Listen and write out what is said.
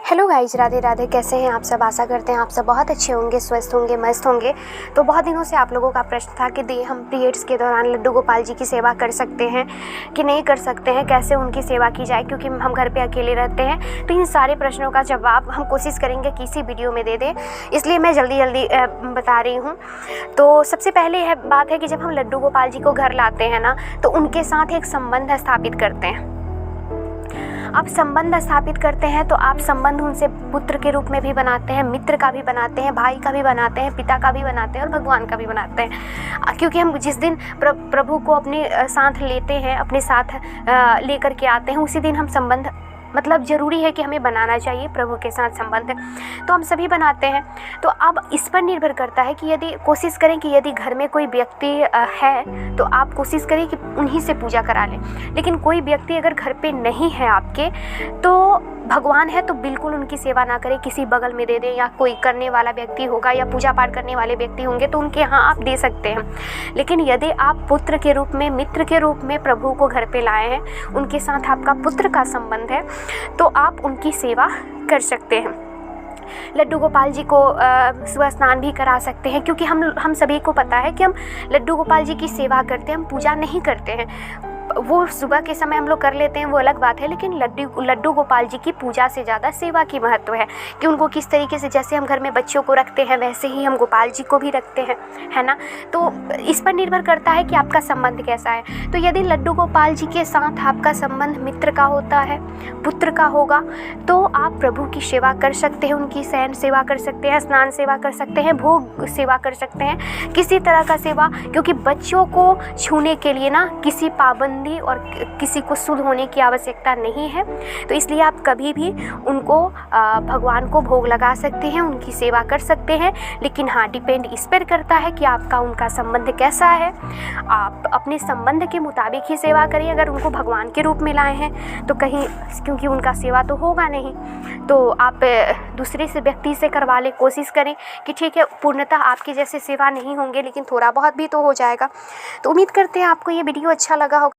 Hello guys, Radhe Radhe. कैसे हैं आप सब? आशा करते हैं आप सब बहुत अच्छे होंगे, स्वस्थ होंगे, मस्त होंगे। तो बहुत दिनों से आप लोगों का प्रश्न था कि हम पीरियड्स के दौरान लड्डू गोपाल जी की सेवा कर सकते हैं कि नहीं कर सकते हैं, कैसे उनकी सेवा की जाए, क्योंकि हम घर पे अकेले रहते हैं। तो इन सारे प्रश्नों का जवाब हम कोशिश करेंगे कि इसी वीडियो में दे दें, इसलिए मैं जल्दी बता रही हूँ। तो सबसे पहले यह बात है कि जब हम लड्डू गोपाल जी को घर लाते हैं ना, तो उनके साथ एक संबंध स्थापित करते हैं। आप संबंध स्थापित करते हैं तो आप संबंध उनसे पुत्र के रूप में भी बनाते हैं, मित्र का भी बनाते हैं, भाई का भी बनाते हैं, पिता का भी बनाते हैं और भगवान का भी बनाते हैं। क्योंकि हम जिस दिन प्रभु को अपने साथ लेते हैं, अपने साथ लेकर के आते हैं, उसी दिन हम संबंध, मतलब ज़रूरी है कि हमें बनाना चाहिए प्रभु के साथ संबंध, तो हम सभी बनाते हैं। तो अब इस पर निर्भर करता है कि यदि कोशिश करें कि यदि घर में कोई व्यक्ति है तो आप कोशिश करें कि उन्हीं से पूजा करा लें। लेकिन कोई व्यक्ति अगर घर पे नहीं है आपके, तो भगवान है तो बिल्कुल उनकी सेवा ना करें, किसी बगल में दे दें, या कोई करने वाला व्यक्ति होगा या पूजा पाठ करने वाले व्यक्ति होंगे तो उनके यहाँ आप दे सकते हैं। लेकिन यदि आप पुत्र के रूप में, मित्र के रूप में प्रभु को घर पे लाए हैं, उनके साथ आपका पुत्र का संबंध है, तो आप उनकी सेवा कर सकते हैं। लड्डू गोपाल जी को सुबह स्नान भी करा सकते हैं, क्योंकि हम सभी को पता है कि हम लड्डू गोपाल जी की सेवा करते हैं, हम पूजा नहीं करते हैं। वो सुबह के समय हम लोग कर लेते हैं, वो अलग बात है, लेकिन लड्डू गोपाल जी की पूजा से ज़्यादा सेवा की महत्व है कि उनको किस तरीके से, जैसे हम घर में बच्चों को रखते हैं वैसे ही हम गोपाल जी को भी रखते हैं, है ना। तो इस पर निर्भर करता है कि आपका संबंध कैसा है। तो यदि लड्डू गोपाल जी के साथ आपका संबंध मित्र का होता है, पुत्र का होगा, तो आप प्रभु की सेवा कर सकते हैं, उनकी शयन सेवा कर सकते हैं, स्नान सेवा कर सकते हैं, भोग सेवा कर सकते हैं, किसी तरह का सेवा। क्योंकि बच्चों को छूने के लिए ना किसी पाबंदी और किसी को शुद्ध होने की आवश्यकता नहीं है। तो इसलिए आप कभी भी उनको भगवान को भोग लगा सकते हैं, उनकी सेवा कर सकते हैं। लेकिन हाँ, डिपेंड इस पर करता है कि आपका उनका संबंध कैसा है। आप अपने संबंध के मुताबिक ही सेवा करें। अगर उनको भगवान के रूप में लाए हैं तो कहीं, क्योंकि उनका सेवा तो होगा नहीं, तो आप दूसरे से व्यक्ति से करवा लें। कोशिश करें कि ठीक है, पूर्णतः आपकी जैसे सेवा नहीं होंगे, लेकिन थोड़ा बहुत भी तो हो जाएगा। तो उम्मीद करते हैं आपको ये वीडियो अच्छा लगा होगा।